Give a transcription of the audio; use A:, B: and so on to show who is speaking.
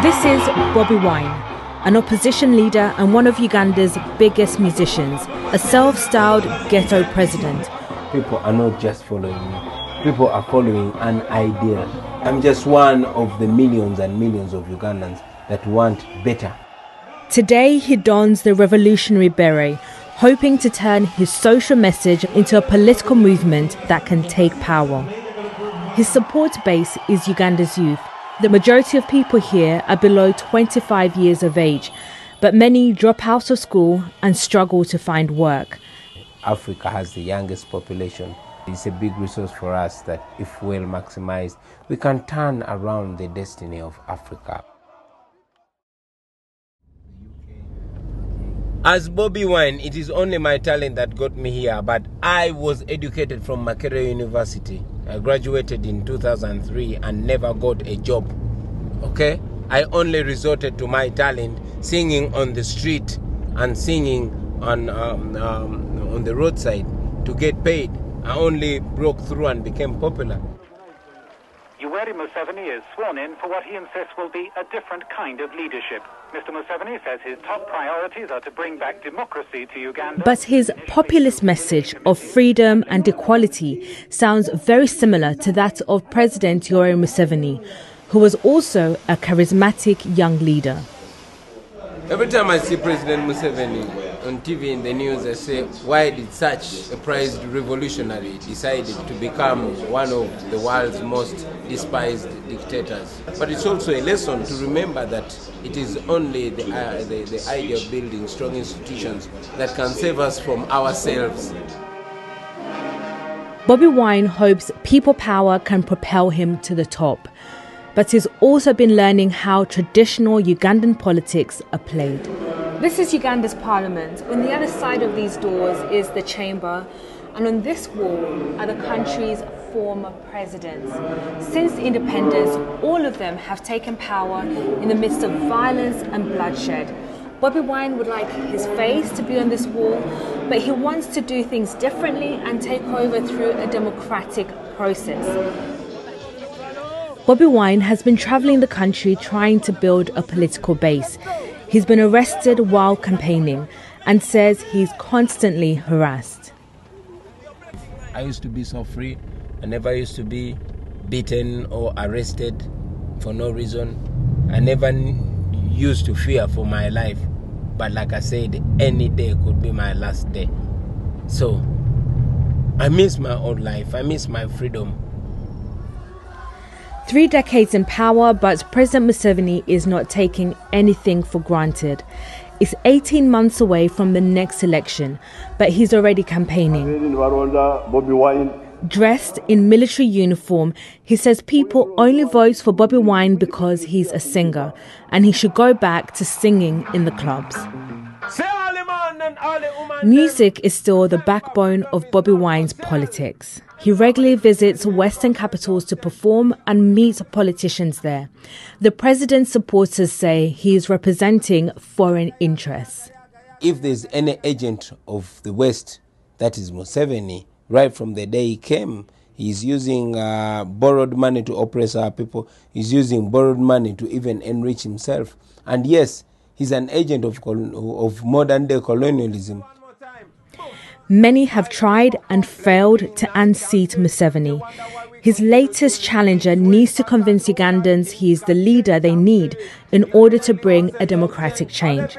A: This is Bobi Wine, an opposition leader and one of Uganda's biggest musicians, a self-styled ghetto president.
B: People are not just following me, people are following an idea. I'm just one of the millions and millions of Ugandans that want better.
A: Today he dons the revolutionary beret, hoping to turn his social message into a political movement that can take power. His support base is Uganda's youth. The majority of people here are below 25 years of age, but many drop out of school and struggle to find work.
B: Africa has the youngest population. It's a big resource for us that, if well maximized, we can turn around the destiny of Africa. As Bobi Wine, it is only my talent that got me here, but I was educated from Makerere University. I graduated in 2003 and never got a job. Okay? I only resorted to my talent singing on the street and singing on the roadside to get paid. I only broke through and became popular.
C: Yoweri Museveni is sworn in for what he insists will be a different kind of leadership. Mr. Museveni says his top priorities are to bring back democracy to Uganda.
A: But his populist message of freedom and equality sounds very similar to that of President Yoweri Museveni, who was also a charismatic young leader.
B: Every time I see President Museveni on TV in the news, I say, why did such a prized revolutionary decide to become one of the world's most despised dictators? But it's also a lesson to remember that it is only the idea of building strong institutions that can save us from ourselves.
A: Bobi Wine hopes people power can propel him to the top, but he's also been learning how traditional Ugandan politics are played. This is Uganda's parliament. On the other side of these doors is the chamber, and on this wall are the country's former presidents. Since independence, all of them have taken power in the midst of violence and bloodshed. Bobi Wine would like his face to be on this wall, but he wants to do things differently and take over through a democratic process. Bobi Wine has been travelling the country trying to build a political base. He's been arrested while campaigning and says he's constantly harassed.
B: I used to be so free. I never used to be beaten or arrested for no reason. I never used to fear for my life. But like I said, any day could be my last day. So I miss my old life. I miss my freedom.
A: 3 decades in power, but President Museveni is not taking anything for granted. It's 18 months away from the next election, but he's already campaigning. Dressed in military uniform, he says people only vote for Bobi Wine because he's a singer, and he should go back to singing in the clubs. Music is still the backbone of Bobi Wine's politics. He regularly visits Western capitals to perform and meet politicians there. The president's supporters say he is representing foreign interests.
B: If there's any agent of the West, that is Museveni. Right from the day he came, he's using borrowed money to oppress our people. He's using borrowed money to even enrich himself. And yes, he's an agent of modern-day colonialism.
A: Many have tried and failed to unseat Museveni. His latest challenger needs to convince Ugandans he is the leader they need in order to bring a democratic change.